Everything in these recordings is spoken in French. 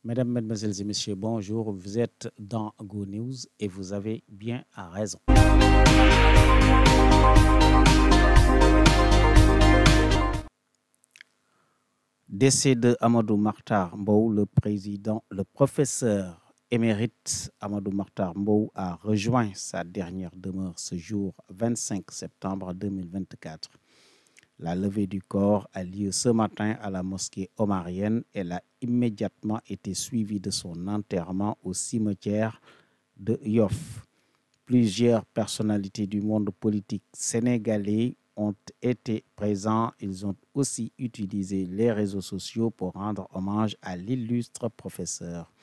Mesdames, Mesdemoiselles et Messieurs, bonjour. Vous êtes dans Go News et vous avez bien raison. Décès de Amadou Mahtar Mbow, le professeur émérite Amadou Mahtar Mbow a rejoint sa dernière demeure ce jour 25 septembre 2024. La levée du corps a lieu ce matin à la mosquée omarienne. Elle a immédiatement été suivie de son enterrement au cimetière de Yoff. Plusieurs personnalités du monde politique sénégalais ont été présents. Ils ont aussi utilisé les réseaux sociaux pour rendre hommage à l'illustre professeur.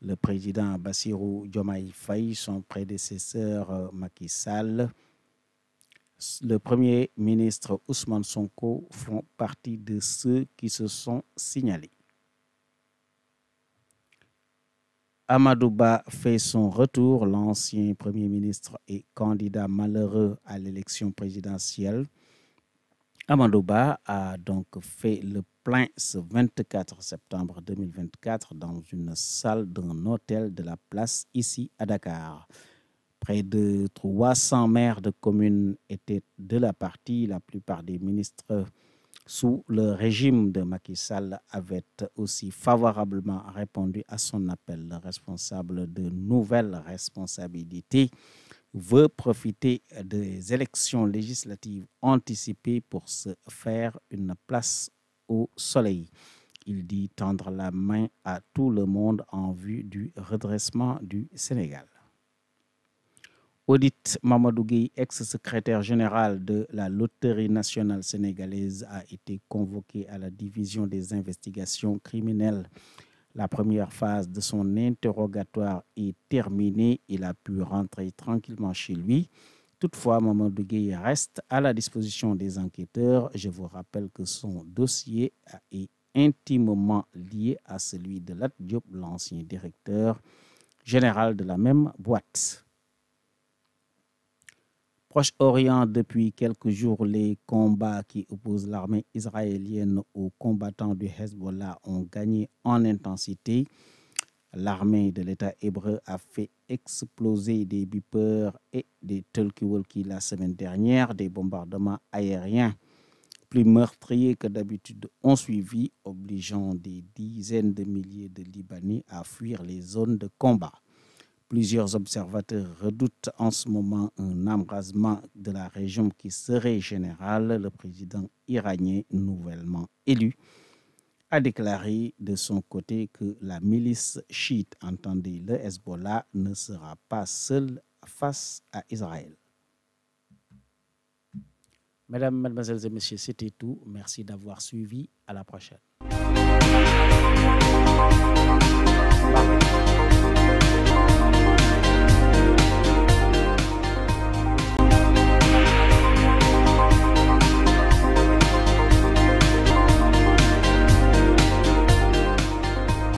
Le président Bassirou Diomaye Faye, son prédécesseur Macky Sall, le premier ministre Ousmane Sonko font partie de ceux qui se sont signalés. Amadou Ba fait son retour. L'ancien premier ministre et candidat malheureux à l'élection présidentielle. Amadou Ba a donc fait le plein ce 24 septembre 2024 dans une salle d'un hôtel de la place ici à Dakar. Près de 300 maires de communes étaient de la partie. La plupart des ministres sous le régime de Macky Sall avaient aussi favorablement répondu à son appel. Le responsable de nouvelles responsabilités veut profiter des élections législatives anticipées pour se faire une place au soleil. Il dit tendre la main à tout le monde en vue du redressement du Sénégal. Audit Mamadou Gueye, ex-secrétaire général de la Loterie nationale sénégalaise, a été convoqué à la division des investigations criminelles. La première phase de son interrogatoire est terminée. Il a pu rentrer tranquillement chez lui. Toutefois, Mamadou Gueye reste à la disposition des enquêteurs. Je vous rappelle que son dossier est intimement lié à celui de Lat Diop, l'ancien directeur général de la même boîte. Proche-Orient, depuis quelques jours, les combats qui opposent l'armée israélienne aux combattants du Hezbollah ont gagné en intensité. L'armée de l'État hébreu a fait exploser des beepers et des talkie-walkie la semaine dernière. Des bombardements aériens plus meurtriers que d'habitude ont suivi, obligeant des dizaines de milliers de Libanais à fuir les zones de combat. Plusieurs observateurs redoutent en ce moment un embrasement de la région qui serait général. Le président iranien nouvellement élu a déclaré de son côté que la milice chiite, entendez le Hezbollah, ne sera pas seule face à Israël. Mesdames, Mesdemoiselles et Messieurs, c'était tout. Merci d'avoir suivi. À la prochaine. Bye.